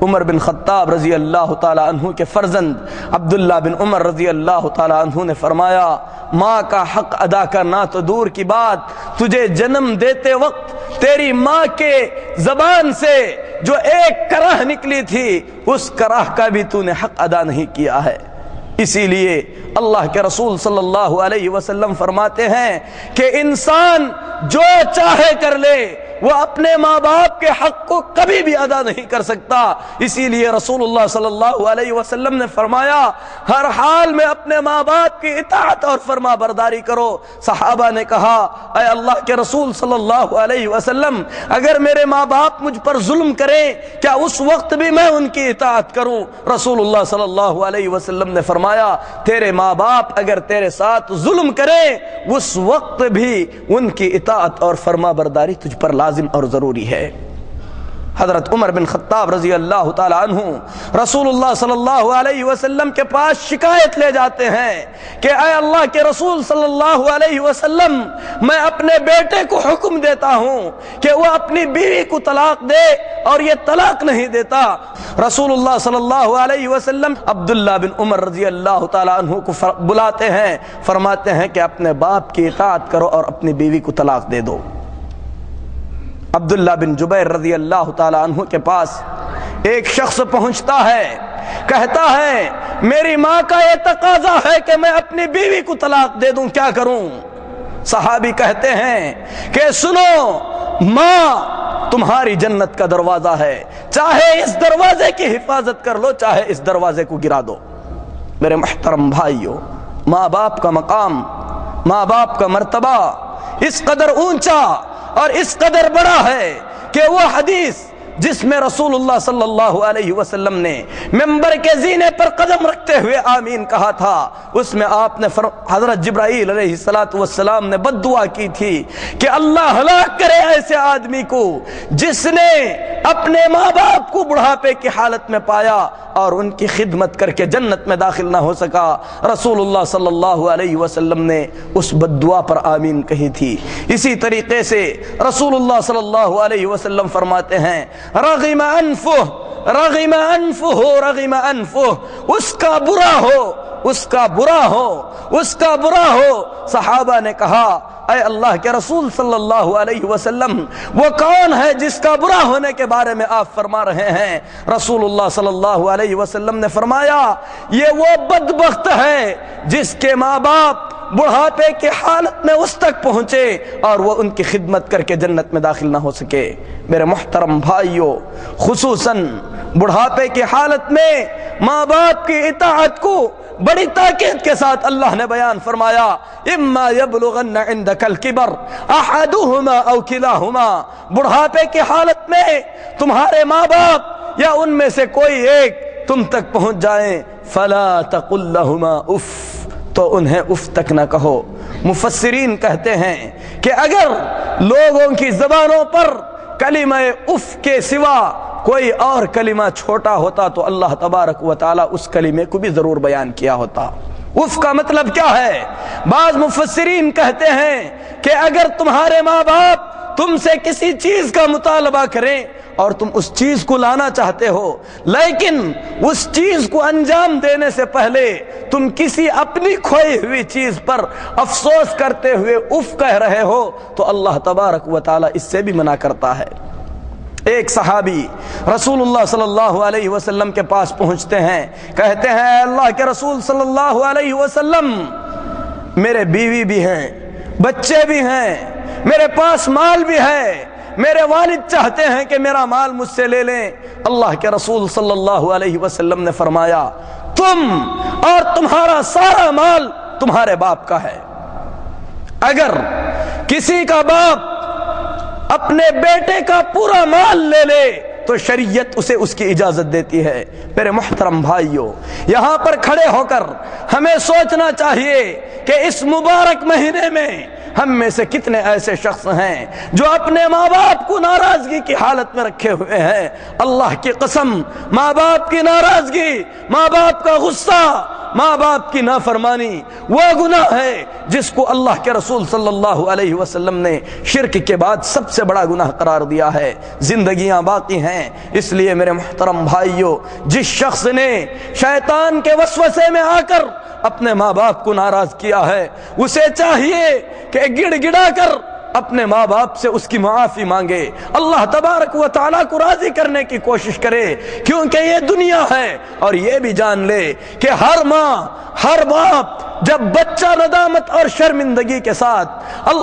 عمر بن خطاب رضی اللہ تعالی عنہ کے فرزند عبداللہ بن عمر رضی اللہ تعالی عنہ نے فرمایا، ماں کا حق ادا کرنا تو دور کی بات، تجھے جنم دیتے وقت تیری ماں کے زبان سے جو ایک کرہ نکلی تھی اس کرہ کا بھی تو نے حق ادا نہیں کیا ہے۔ اسی لیے اللہ کے رسول صلی اللہ علیہ وسلم فرماتے ہیں کہ انسان جو چاہے کر لے وہ اپنے ماں باپ کے حق کو کبھی بھی ادا نہیں کر سکتا۔ اسی لیے رسول اللہ صلی اللہ علیہ وسلم نے فرمایا ہر حال میں اپنے ماں باپ کی اطاعت اور فرما برداری کرو۔ صحابہ نے کہا اے اللہ کے رسول صلی اللہ علیہ وسلم، اگر میرے ماں باپ مجھ پر ظلم کریں کیا اس وقت بھی میں ان کی اطاعت کروں؟ رسول اللہ صلی اللہ علیہ وسلم نے فرمایا تیرے ماں باپ اگر تیرے ساتھ ظلم کریں اس وقت بھی ان کی اطاعت اور فرما برداری تجھ پر لازم اور ضروری ہے۔ حضرت عمر بن خطاب رضی اللہ تعالی عنہ رسول اللہ صلی اللہ علیہ وسلم کے پاس شکایت لے جاتے ہیں کہ اے اللہ کے رسول صلی اللہ علیہ وسلم، میں اپنے بیٹے کو حکم دیتا ہوں کہ وہ اپنی بیوی کو طلاق دے اور یہ طلاق نہیں دیتا۔ رسول اللہ صلی اللہ علیہ وسلم عبداللہ بن عمر رضی اللہ تعالی عنہ کو بلاتے ہیں، فرماتے ہیں کہ اپنے باپ کی اطاعت کرو اور اپنی بیوی کو طلاق دے دو۔ عبداللہ بن جبیر رضی اللہ تعالی عنہ کے پاس ایک شخص پہنچتا ہے، کہتا ہے میری ماں کا یہ تقاضا ہے کہ میں اپنی بیوی کو طلاق دے دوں، کیا کروں؟ صحابی کہتے ہیں کہ سنو، ماں تمہاری جنت کا دروازہ ہے، چاہے اس دروازے کی حفاظت کر لو چاہے اس دروازے کو گرا دو۔ میرے محترم بھائیو، ماں باپ کا مقام، ماں باپ کا مرتبہ اس قدر اونچا اور اس قدر بڑا ہے کہ وہ حدیث جس میں رسول اللہ صلی اللہ علیہ وسلم نے منبر کے زینے پر قدم رکھتے ہوئے آمین کہا تھا، اس میں آپ نے حضرت جبرائیل علیہ السلام نے بد دعا کی تھی کہ اللہ ہلاک کرے ایسے آدمی کو جس نے اپنے ماں باپ کو بڑھاپے کی حالت میں پایا اور ان کی خدمت کر کے جنت میں داخل نہ ہو سکا۔ رسول اللہ صلی اللہ علیہ وسلم نے اس بد دعا پر آمین کہی تھی۔ اسی طریقے سے رسول اللہ صلی اللہ علیہ وسلم فرماتے ہیں رغم انفہ رغم انفہ رغم انفہ، اس کا برا ہو، اس کا برا ہو، اس کا برا ہو۔ صحابہ نے کہا اے اللہ کے رسول صلی اللہ علیہ وسلم، وہ کون ہے جس کا برا ہونے کے بارے میں آپ فرما رہے ہیں؟ رسول اللہ صلی اللہ علیہ وسلم نے فرمایا یہ وہ بدبخت ہے جس کے ماں باپ بڑھاپے کی حالت میں اس تک پہنچے اور وہ ان کی خدمت کر کے جنت میں داخل نہ ہو سکے۔ میرے محترم بھائیو، خصوصاً بڑھاپے کی حالت میں ماں باپ کی اطاعت کو بڑی تاکید کے ساتھ اللہ نے بیان فرمایا اما یبلغن عندک الکبر احدہما او کلاہما، بڑھاپے کی حالت میں تمہارے ماں باپ یا ان میں سے کوئی ایک تم تک پہنچ جائیں فلا تقل لہما اف، تو انہیں اف تک نہ کہو۔ مفسرین کہتے ہیں کہ اگر لوگوں کی زبانوں پر کلمہ اف کے سوا کوئی اور کلمہ چھوٹا ہوتا تو اللہ تبارک و تعالی اس کلمے کو بھی ضرور بیان کیا ہوتا۔ اف کا مطلب کیا ہے؟ بعض مفسرین کہتے ہیں کہ اگر تمہارے ماں باپ تم سے کسی چیز کا مطالبہ کریں اور تم اس چیز کو لانا چاہتے ہو لیکن اس چیز کو انجام دینے سے پہلے تم کسی اپنی کھوئی ہوئی چیز پر افسوس کرتے ہوئے اف کہہ رہے ہو تو اللہ تبارک و تعالی اس سے بھی منع کرتا ہے۔ ایک صحابی رسول اللہ صلی اللہ علیہ وسلم کے پاس پہنچتے ہیں، کہتے ہیں اے اللہ کے رسول صلی اللہ علیہ وسلم، میرے بیوی بھی ہیں، بچے بھی ہیں، میرے پاس مال بھی ہے، میرے والد چاہتے ہیں کہ میرا مال مجھ سے لے لیں۔ اللہ کے رسول صلی اللہ علیہ وسلم نے فرمایا تم اور تمہارا سارا مال تمہارے باپ کا ہے۔ اگر کسی کا باپ اپنے بیٹے کا پورا مال لے لے تو شریعت اسے اس کی اجازت دیتی ہے۔ میرے محترم بھائیو، یہاں پر کھڑے ہو کر ہمیں سوچنا چاہیے کہ اس مبارک مہینے میں ہم میں سے کتنے ایسے شخص ہیں جو اپنے ماں باپ کو ناراضگی کی حالت میں رکھے ہوئے ہیں۔ اللہ کی قسم، ماں باپ کی ناراضگی، ماں باپ کا غصہ، ماں باپ کی نافرمانی وہ گناہ ہے جس کو اللہ کے رسول صلی اللہ علیہ وسلم نے شرک کے بعد سب سے بڑا گناہ قرار دیا ہے۔ زندگیاں باقی ہیں، اس لیے میرے محترم بھائیو، جس شخص نے شیطان کے وسوسے میں آ کر اپنے ماں باپ کو ناراض کیا ہے اسے چاہیے کہ گڑ گڑا کر اپنے ماں باپ سے اس کی معافی مانگے، اللہ تبارک و تعالیٰ کو راضی کرنے کی کوشش کرے، کیونکہ یہ دنیا ہے اور یہ بھی جان لے کہ ہر ماں ہر باپ جب بچہ ندامت اور شرمندگی کے ساتھ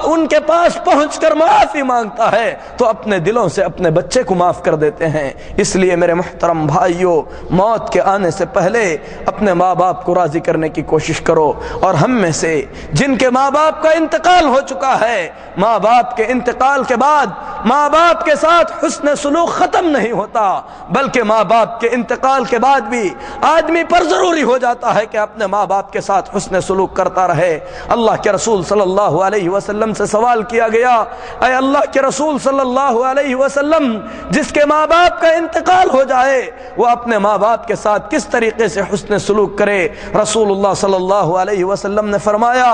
ان کے پاس پہنچ کر معافی مانگتا ہے تو اپنے دلوں سے اپنے بچے کو معاف کر دیتے ہیں۔ اس لیے میرے محترم بھائیوں، موت کے آنے سے پہلے اپنے ماں باپ کو راضی کرنے کی کوشش کرو۔ اور ہم میں سے جن کے ماں باپ کا انتقال ہو چکا ہے، ماں باپ کے انتقال کے بعد ماں باپ کے ساتھ حسن سلوک ختم نہیں ہوتا، بلکہ ماں باپ کے انتقال کے بعد بھی آدمی پر ضروری ہو جاتا ہے کہ اپنے ماں باپ کے ساتھ حسن سلوک کرتا رہے۔ اللہ کے رسول صلی اللہ علیہ وسلم سے سوال کیا گیا، اے اللہ کے رسول صلی اللہ علیہ وسلم، جس کے ماں باپ کا انتقال ہو جائے وہ اپنے ماں باپ کے ساتھ کس طریقے سے حسن سلوک کرے؟ رسول اللہ صلی اللہ علیہ وسلم نے فرمایا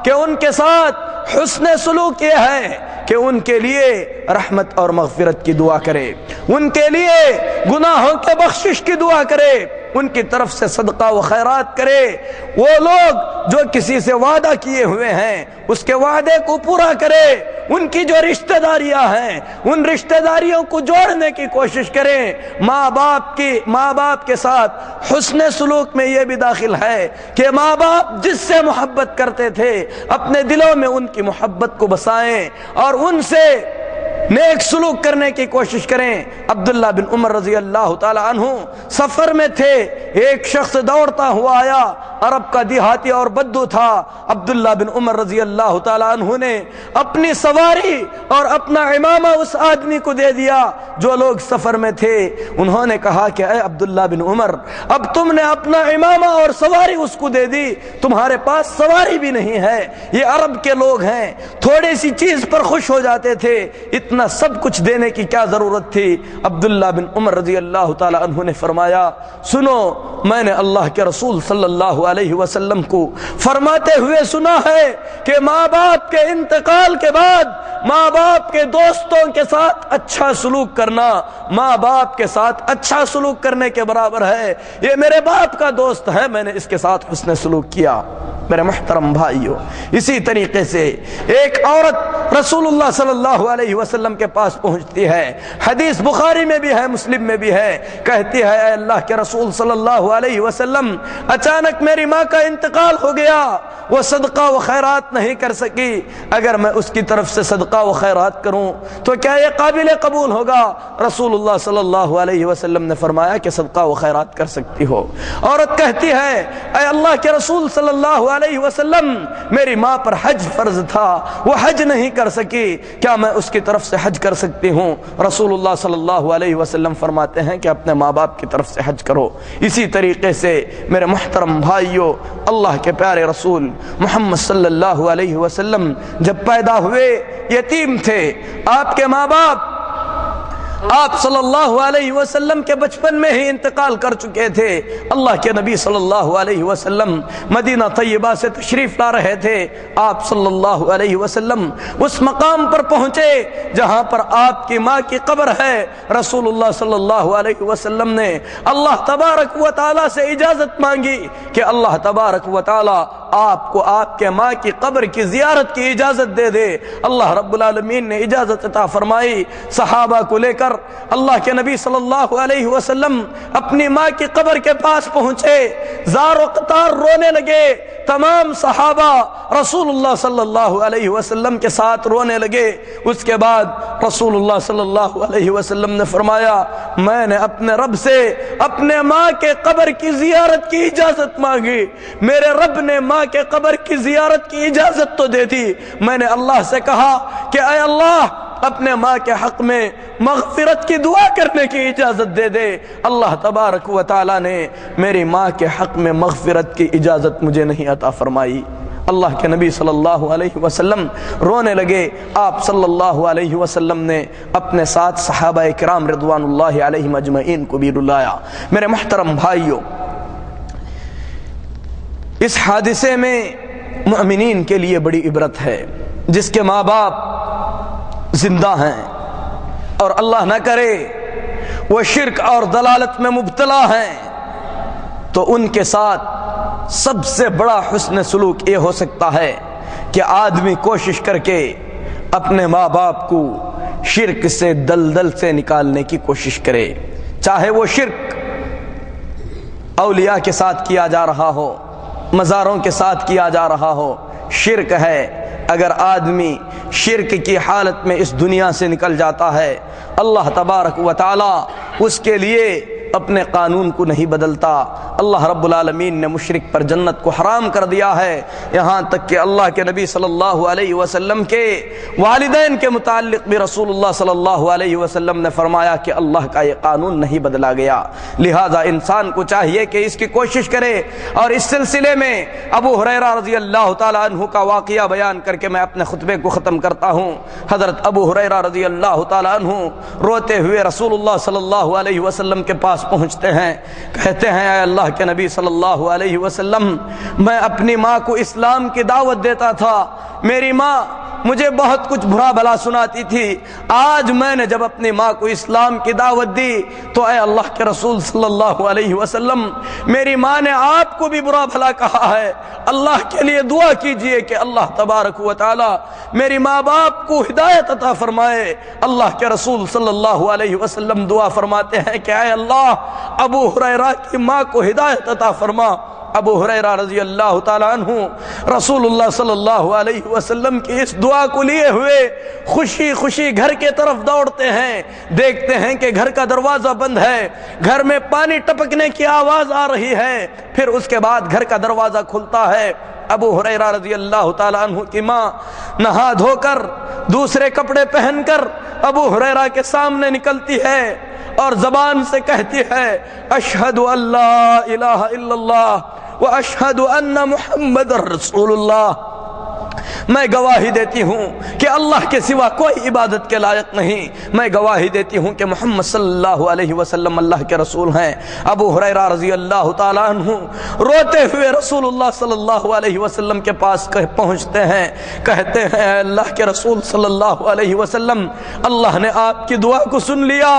کہ ان کے ساتھ حسن سلوک یہ ہے کہ ان کے لیے رحمت اور مغفرت کی دعا کرے، ان کے لیے گناہوں کے بخشش کی دعا کرے، ان کی طرف سے صدقہ و خیرات کرے۔ وہ لوگ جو کسی سے وعدہ کیے ہوئے ہیں اس کے وعدے کو پورا کرے، ان کی جو رشتہ داریاں ہیں ان رشتہ داریوں کو جوڑنے کی کوشش کریں۔ ماں باپ کے ساتھ حسن سلوک میں یہ بھی داخل ہے کہ ماں باپ جس سے محبت کرتے تھے اپنے دلوں میں ان کی محبت کو بسائیں اور ان سے نیک سلوک کرنے کی کوشش کریں۔ عبداللہ بن عمر رضی اللہ تعالی عنہ سفر میں تھے، ایک شخص دوڑتا ہوا آیا، عرب کا دیہاتی اور بدو تھا۔ عبداللہ بن عمر رضی اللہ تعالی عنہ نے اپنی سواری اور اپنا عمامہ اس آدمی کو دے دیا جو لوگ سفر میں تھے۔ انہوں نے کہا کہ اے عبداللہ بن عمر، اب تم نے اپنا عمامہ اور سواری اس کو دے دی، تمہارے پاس سواری بھی نہیں ہے۔ یہ عرب کے لوگ ہیں، تھوڑی سی چیز پر خوش ہو جاتے تھے، اتنا سب کچھ دینے کی کیا ضرورت تھی؟ عبداللہ بن عمر رضی اللہ تعالی عنہ نے فرمایا، سنو، میں نے اللہ کے رسول صلی اللہ علیہ وسلم کو فرماتے ہوئے سنا ہے کہ ماں باپ کے انتقال کے بعد ماں باپ کے دوستوں کے ساتھ اچھا سلوک کرنا ماں باپ کے ساتھ اچھا سلوک کرنے کے برابر ہے۔ یہ میرے باپ کا دوست ہے، میں نے اس کے ساتھ حسن سلوک کیا۔ میرے محترم بھائیوں، اسی طریقے سے ایک عورت رسول اللہ صلی اللہ علیہ وسلم کے پاس پہنچتی ہے، حدیث بخاری میں بھی ہے، مسلم میں بھی ہے، کہتی ہے اے اللہ کے رسول صلی اللہ علیہ وسلم، اچانک میری ماں کا انتقال ہو گیا، وہ صدقہ و خیرات نہیں کر سکی، اگر میں اس کی طرف سے صدقہ و خیرات کروں تو کیا یہ قابل قبول ہوگا؟ رسول اللہ صلی اللہ علیہ وسلم نے فرمایا کہ صدقہ و خیرات کر سکتی ہو۔ عورت کہتی ہے اے اللہ کے رسول صلی اللہ علیہ وسلم، میری ماں پر حج فرض تھا، وہ حج نہیں کر سکی، کیا میں اس کی طرف سے حج کر سکتی ہوں؟ رسول اللہ صلی اللہ علیہ وسلم فرماتے ہیں کہ اپنے ماں باپ کی طرف سے حج کرو۔ اسی طریقے سے میرے محترم بھائیوں، اللہ کے پیارے رسول محمد صلی اللہ علیہ وسلم جب پیدا ہوئے یتیم تھے، آپ کے ماں باپ آپ صلی اللہ علیہ وسلم کے بچپن میں ہی انتقال کر چکے تھے۔ اللہ کے نبی صلی اللہ علیہ وسلم مدینہ طیبہ سے تشریف لا رہے تھے، آپ صلی اللہ علیہ وسلم اس مقام پر پہنچے جہاں پر آپ کی ماں کی قبر ہے۔ رسول اللہ صلی اللہ علیہ وسلم نے اللہ تبارک و تعالی سے اجازت مانگی کہ اللہ تبارک و تعالی آپ کو آپ کے ماں کی قبر کی زیارت کی اجازت دے دے۔ اللہ رب العالمین نے اجازت عطا فرمائی۔ صحابہ کو لے کر اللہ کے نبی صلی اللہ علیہ وسلم اپنی ماں کی قبر کے پاس پہنچے، زار و قطار رونے لگے، تمام صحابہ رسول اللہ صلی اللہ علیہ وسلم کے ساتھ رونے لگے۔ اس کے بعد رسول اللہ صلی اللہ علیہ وسلم نے فرمایا، میں نے اپنے رب سے اپنے ماں کے قبر کی زیارت کی اجازت مانگی، میرے رب نے ماں کے قبر کی زیارت کی اجازت تو دے دی، میں نے اللہ سے کہا کہ اے اللہ اپنے ماں کے حق میں مغفرت کی دعا کرنے کی اجازت دے دے۔ اللہ تبارک و تعالی نے میری ماں کے حق میں مغفرت کی اجازت مجھے نہیں عطا فرمائی۔ اللہ کے نبی صلی اللہ علیہ وسلم رونے لگے۔ آپ صلی اللہ علیہ وسلم نے اپنے ساتھ صحابہ کرام رضوان اللہ علیہم اجمعین کو بھی رلایا۔ میرے محترم بھائیوں، اس حادثے میں مؤمنین کے لیے بڑی عبرت ہے۔ جس کے ماں باپ زندہ ہیں اور اللہ نہ کرے وہ شرک اور ضلالت میں مبتلا ہیں، تو ان کے ساتھ سب سے بڑا حسن سلوک یہ ہو سکتا ہے کہ آدمی کوشش کر کے اپنے ماں باپ کو شرک سے دلدل سے نکالنے کی کوشش کرے، چاہے وہ شرک اولیاء کے ساتھ کیا جا رہا ہو، مزاروں کے ساتھ کیا جا رہا ہو، شرک ہے۔ اگر آدمی شرک کی حالت میں اس دنیا سے نکل جاتا ہے، اللہ تبارک و تعالی اس کے لیے اپنے قانون کو نہیں بدلتا۔ اللہ رب العالمین نے مشرک پر جنت کو حرام کر دیا ہے، یہاں تک کہ اللہ کے نبی صلی اللہ علیہ وسلم کے والدین کے متعلق بھی رسول اللہ صلی اللہ علیہ وسلم نے فرمایا کہ اللہ کا یہ قانون نہیں بدلا گیا۔ لہذا انسان کو چاہیے کہ اس کی کوشش کرے۔ اور اس سلسلے میں ابو ہریرہ رضی اللہ تعالیٰ عنہ کا واقعہ بیان کر کے میں اپنے خطبے کو ختم کرتا ہوں۔ حضرت ابو ہریرہ رضی اللہ تعالیٰ عنہ روتے ہوئے رسول اللہ صلی اللہ علیہ وسلم کے پاس پہنچتے ہیں، کہتے ہیں اے اللہ کے نبی صلی اللہ علیہ وسلم، میں اپنی ماں کو اسلام کی دعوت دیتا تھا، میری ماں مجھے بہت کچھ برا بھلا سناتی تھی، آج میں نے جب اپنی ماں کو اسلام کی دعوت دی تو اے اللہ کے رسول صلی اللہ علیہ وسلم، میری ماں نے آپ کو بھی برا بھلا کہا ہے، اللہ کے لیے دعا کیجئے کہ اللہ تبارک و تعالی میری ماں باپ کو ہدایت عطا فرمائے۔ اللہ کے رسول صلی اللہ علیہ وسلم دعا فرماتے ہیں کہ اے اللہ ابو ہریرہ کی ماں کو ہدایت عطا فرما۔ ابو ہریرہ رضی اللہ تعالیٰ عنہ رسول اللہ صلی اللہ علیہ وسلم کی اس دعا کو لیے ہوئے خوشی خوشی گھر کے طرف دوڑتے ہیں، دیکھتے ہیں کہ گھر کا دروازہ بند ہے، گھر میں پانی ٹپکنے کی آواز آ رہی ہے، پھر اس کے بعد گھر کا دروازہ کھلتا ہے۔ ابو ہریرہ رضی اللہ تعالیٰ عنہ کی ماں نہا دھو کر دوسرے کپڑے پہن کر ابو ہریرہ کے سامنے نکلتی ہے اور زبان سے کہتی ہے اشہد ان لا الہ الا اللہ واشہد ان محمد رسول اللہ، میں گواہی دیتی ہوں کہ اللہ کے سوا کوئی عبادت کے لائق نہیں، میں گواہی دیتی ہوں کہ محمد صلی اللہ علیہ وسلم اللہ کے رسول ہیں۔ ابو ہریرہ رضی اللہ تعالیٰ عنہ روتے ہوئے رسول اللہ صلی اللہ علیہ وسلم کے پاس پہنچتے ہیں، کہتے ہیں اے اللہ کے رسول صلی اللہ علیہ وسلم، اللہ نے آپ کی دعا کو سن لیا،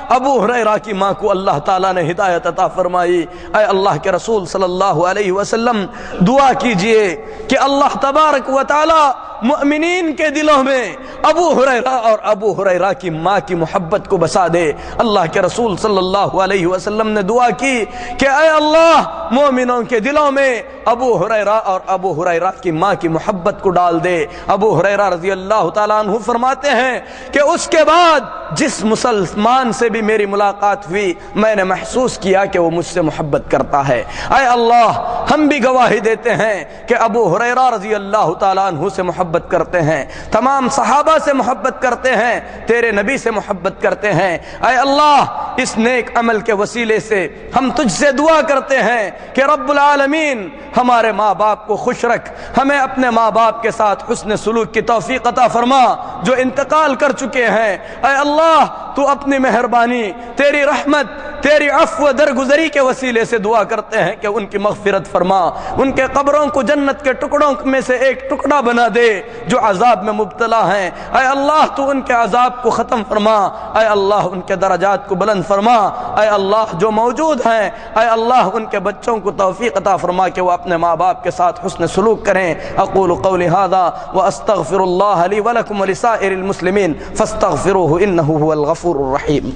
ابو ہریرہ کی ماں کو اللہ تعالیٰ نے ہدایت عطا فرمائی۔ اے اللہ کے رسول صلی اللہ علیہ وسلم دعا کیجئے کہ اللہ تبارک و تعالی مؤمنین کے دلوں میں ابو ہریرہ اور ابو ہریرہ کی ماں کی محبت کو بسا دے۔ اللہ کے رسول صلی اللہ علیہ وسلم نے دعا کی کہ اے اللہ مومنوں کے دلوں میں ابو ہریرہ اور ابو ہریرہ کی ماں کی محبت کو ڈال دے۔ ابو ہریرہ رضی اللہ تعالیٰ عنہ فرماتے ہیں کہ اس کے بعد جس مسلمان سے بھی میری ملاقات ہوئی میں نے محسوس کیا کہ وہ مجھ سے محبت کرتا ہے۔ اے اللہ ہم بھی گواہی دیتے ہیں کہ ابو ہریرہ رضی اللہ تعالیٰ عنہ سے محبت کرتے ہیں، تمام صحابہ سے محبت کرتے ہیں، تیرے نبی سے محبت کرتے ہیں۔ اے اللہ اس نیک عمل کے وسیلے سے ہم تجھ سے دعا کرتے ہیں کہ رب العالمین ہمارے ماں باپ کو خوش رکھ، ہمیں اپنے ماں باپ کے ساتھ حسن سلوک کی توفیق عطا فرما جو انتقال کر چکے ہیں۔ اے اللہ تو اپنی مہربانی، تیری رحمت، تیری عفو درگزری کے وسیلے سے دعا کرتے ہیں کہ ان کی مغفرت فرما، ان کے قبروں کو جنت کے ٹکڑوں میں سے ایک ٹکڑا بنا دے جو عذاب میں مبتلا ہیں۔ اے اللہ تو ان کے عذاب کو ختم فرما، اے اللہ ان کے درجات کو بلند فرما، اے اللہ جو موجود ہیں اے اللہ ان کے بچوں کو توفیق عطا فرما کہ وہ اپنے ماں باپ کے ساتھ حسن سلوک کریں۔ اقول قولی ھذا واستغفر اللہ لی ولکم ولسائر المسلمین فاستغفروہ انہ هو الغفور الرحیم۔